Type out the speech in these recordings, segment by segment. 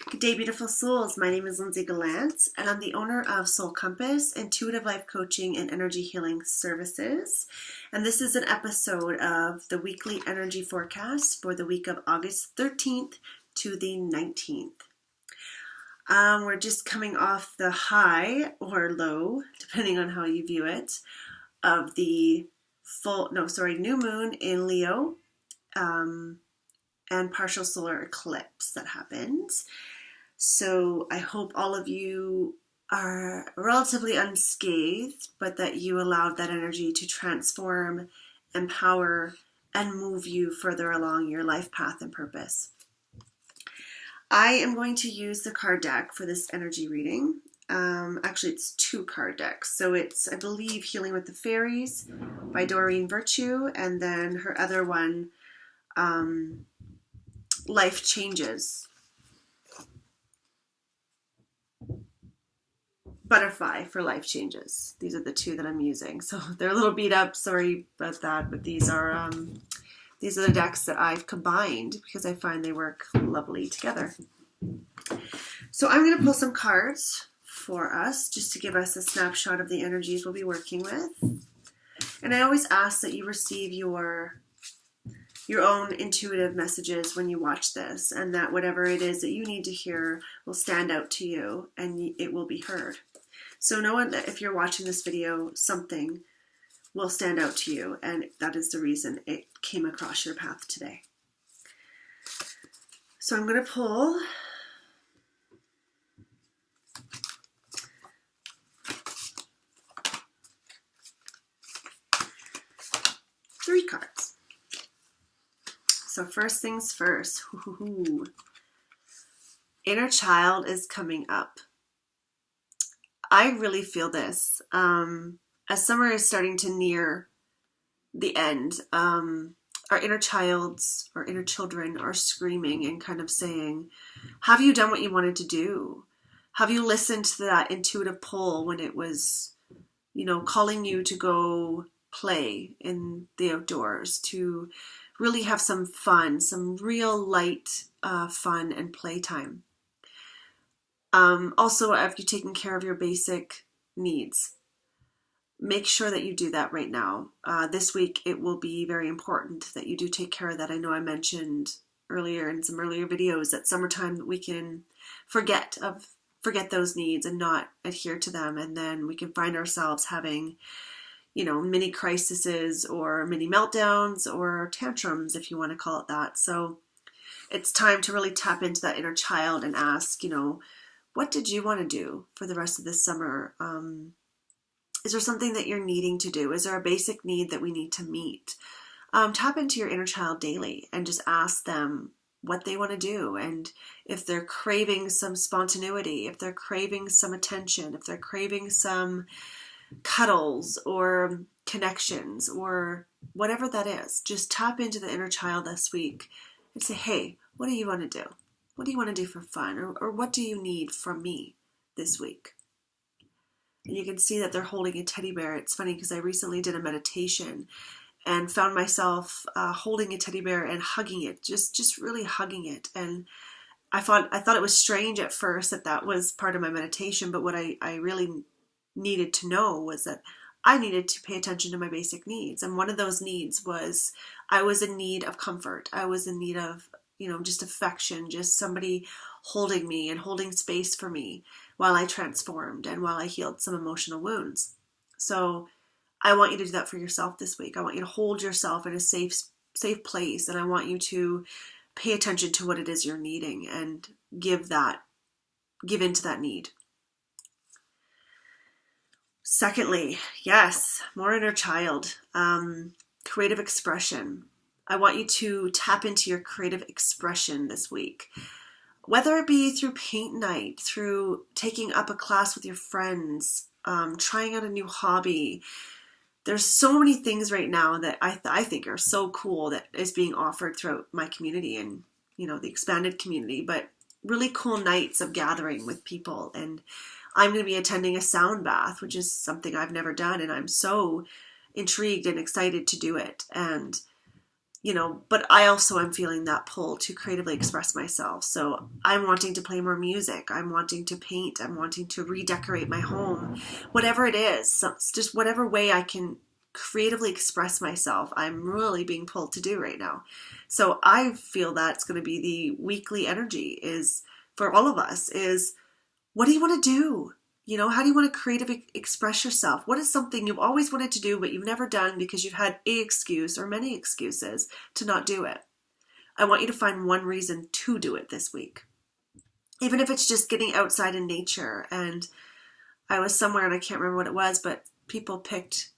Good day, beautiful souls. My name is Lindsay Gallant, and I'm the owner of Soul Compass, Intuitive Life Coaching and Energy Healing Services. And this is an episode of the weekly energy forecast for the week of August 13th to the 19th. We're just coming off the high or low, depending on how you view it, of the new moon in Leo, and partial solar eclipse that happened. So I hope all of you are relatively unscathed, but that you allowed that energy to transform, empower, and move you further along your life path and purpose. I am going to use the card deck for this energy reading. Actually, it's 2 card decks. So it's, I believe, Healing with the Fairies by Doreen Virtue, and then her other one, Life Changes. Butterfly for Life Changes. These are the 2 that I'm using. So they're a little beat up, sorry about that, but these are the decks that I've combined because I find they work lovely together. So I'm going to pull some cards for us just to give us a snapshot of the energies we'll be working with. And I always ask that you receive your own intuitive messages when you watch this, and that whatever it is that you need to hear will stand out to you and it will be heard. So know that if you're watching this video, something will stand out to you, and that is the reason it came across your path today. So I'm going to pull three cards. So first things first, inner child is coming up. I really feel this. As summer is starting to near the end, our inner childs or inner children are screaming and kind of saying, have you done what you wanted to do? Have you listened to that intuitive pull when it was, calling you to go play in the outdoors, to really have some fun, some real light fun and playtime. Also, have you taken care of your basic needs? Make sure that you do that right now. This week, it will be very important that you do take care of that. I know I mentioned earlier in some earlier videos that summertime we can forget those needs and not adhere to them, and then we can find ourselves having mini crises or mini meltdowns or tantrums, if you want to call it that. So it's time to really tap into that inner child and ask, what did you want to do for the rest of this summer? Is there something that you're needing to do? Is there a basic need that we need to meet? Tap into your inner child daily and just ask them what they want to do. And if they're craving some spontaneity, if they're craving some attention, if they're craving some cuddles or connections or whatever that is, just tap into the inner child this week and say, hey, what do you want to do? What do you want to do for fun? Or what do you need from me this week? And you can see that they're holding a teddy bear. It's funny because I recently did a meditation and found myself holding a teddy bear and hugging it, just really hugging it. And I thought it was strange at first that was part of my meditation, but what I really needed to know was that I needed to pay attention to my basic needs. And one of those needs was I was in need of comfort. I was in need of, just affection, just somebody holding me and holding space for me while I transformed and while I healed some emotional wounds. So I want you to do that for yourself this week. I want you to hold yourself in a safe place, and I want you to pay attention to what it is you're needing and give into that need. Secondly, yes, more inner child, creative expression. I want you to tap into your creative expression this week, whether it be through paint night, through taking up a class with your friends, trying out a new hobby. There's so many things right now that I think are so cool that is being offered throughout my community and, the expanded community, but really cool nights of gathering with people. And I'm going to be attending a sound bath, which is something I've never done, and I'm so intrigued and excited to do it. And but I also am feeling that pull to creatively express myself. So I'm wanting to play more music. I'm wanting to paint. I'm wanting to redecorate my home. Whatever it is, so it's just whatever way I can creatively express myself, I'm really being pulled to do right now. So I feel that's going to be the weekly energy is for all of us is, what do you want to do? How do you want to creatively express yourself? What is something you've always wanted to do, but you've never done because you've had a excuse or many excuses to not do it? I want you to find one reason to do it this week. Even if it's just getting outside in nature. And I was somewhere and I can't remember what it was, but people picked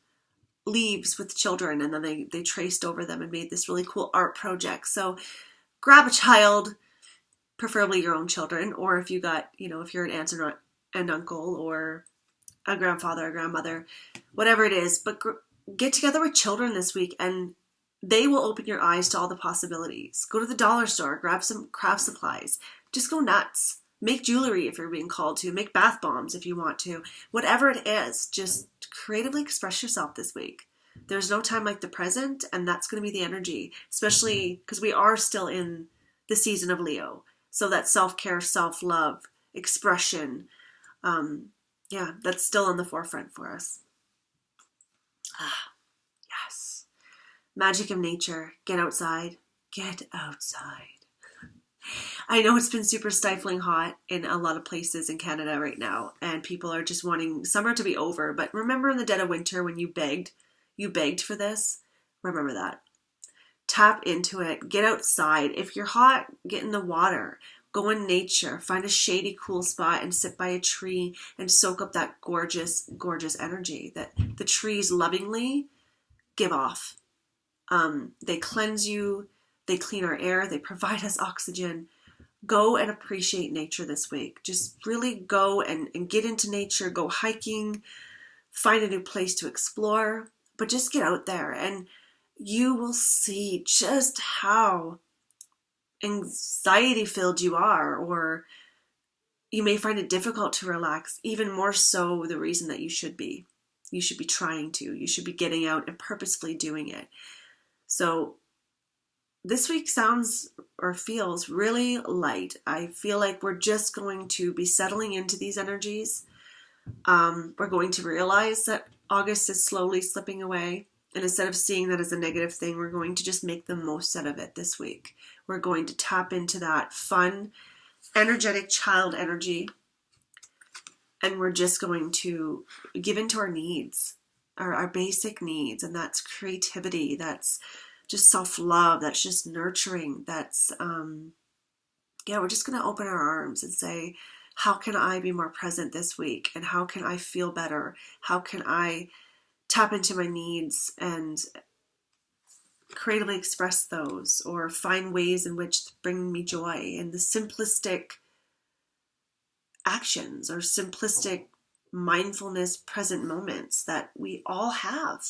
leaves with children and then they traced over them and made this really cool art project. So grab a child, preferably your own children, or if you got, if you're an aunt and uncle or a grandfather or grandmother, whatever it is, but get together with children this week and they will open your eyes to all the possibilities. Go to the dollar store, grab some craft supplies, just go nuts. Make jewelry if you're being called to, make bath bombs if you want to, whatever it is, just creatively express yourself this week. There's no time like the present, and that's going to be the energy, especially because we are still in the season of Leo. So that self-care, self-love, expression, that's still on the forefront for us. Yes. Magic of nature. Get outside. Get outside. I know it's been super stifling hot in a lot of places in Canada right now, and people are just wanting summer to be over. But remember in the dead of winter when you begged for this? Remember that. Tap into it. Get outside. If you're hot, get in the water. Go in nature. Find a shady, cool spot and sit by a tree and soak up that gorgeous, gorgeous energy that the trees lovingly give off. They cleanse you. They clean our air. They provide us oxygen. Go and appreciate nature this week. Just really go and get into nature. Go hiking. Find a new place to explore. But just get out there and you will see just how anxiety filled you are, or you may find it difficult to relax, even more so the reason that you should be. You should be trying to. You should be getting out and purposefully doing it. So this week sounds or feels really light. I feel like we're just going to be settling into these energies. We're going to realize that August is slowly slipping away. And instead of seeing that as a negative thing, we're going to just make the most out of it this week. We're going to tap into that fun, energetic child energy. And we're just going to give into our needs, our basic needs. And that's creativity. That's just self-love. That's just nurturing. That's, we're just going to open our arms and say, how can I be more present this week? And how can I feel better? How can I tap into my needs and creatively express those, or find ways in which to bring me joy in the simplistic actions or simplistic mindfulness present moments that we all have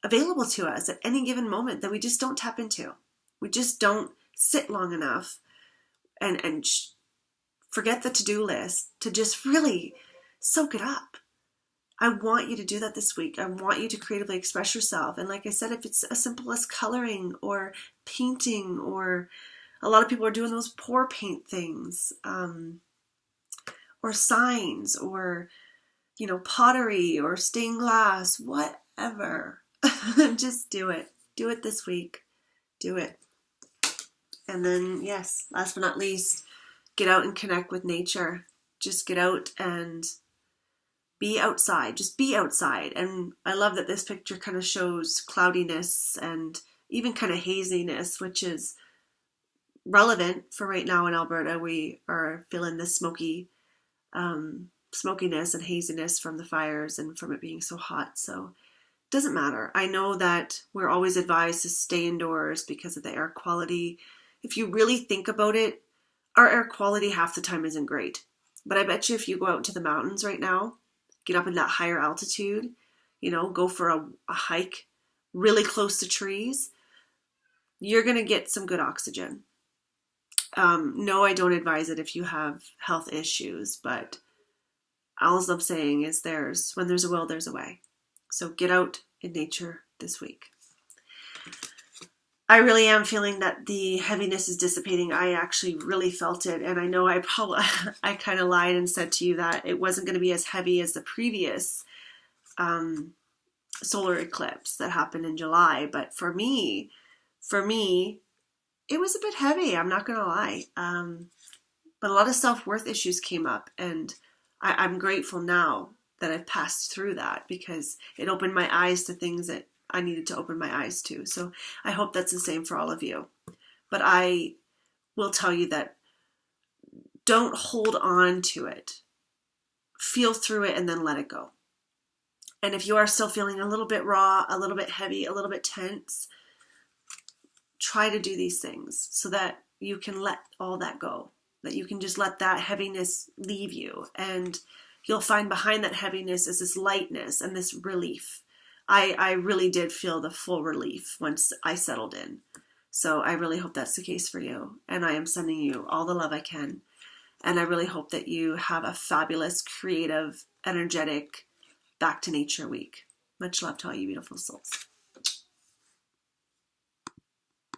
available to us at any given moment that we just don't tap into. We just don't sit long enough and forget the to-do list to just really soak it up. I want you to do that this week. I want you to creatively express yourself. And like I said, if it's as simple as coloring or painting, or a lot of people are doing those pour paint things, or signs, or, pottery or stained glass, whatever. Just do it. Do it this week. Do it. And then, yes, last but not least, get out and connect with nature. Just get out and be outside. Just be outside. And I love that this picture kind of shows cloudiness and even kind of haziness, which is relevant for right now in Alberta. We are feeling this smokiness and haziness from the fires and from it being so hot. So it doesn't matter. I know that we're always advised to stay indoors because of the air quality. If you really think about it, our air quality half the time isn't great. But I bet you if you go out into the mountains right now, get up in that higher altitude, go for a hike really close to trees, you're going to get some good oxygen. No, I don't advise it if you have health issues, but all I'm saying is when there's a will, there's a way. So get out in nature this week. I really am feeling that the heaviness is dissipating. I actually really felt it. And I know I probably, I kind of lied and said to you that it wasn't going to be as heavy as the previous solar eclipse that happened in July. But for me, it was a bit heavy. I'm not going to lie. But a lot of self-worth issues came up, and I'm grateful now that I've passed through that, because it opened my eyes to things that I needed to open my eyes to. So I hope that's the same for all of you. But I will tell you that don't hold on to it. Feel through it and then let it go. And if you are still feeling a little bit raw, a little bit heavy, a little bit tense, try to do these things so that you can let all that go, that you can just let that heaviness leave you. And you'll find behind that heaviness is this lightness and this relief. I really did feel the full relief once I settled in. So I really hope that's the case for you. And I am sending you all the love I can. And I really hope that you have a fabulous, creative, energetic, back to nature week. Much love to all you beautiful souls.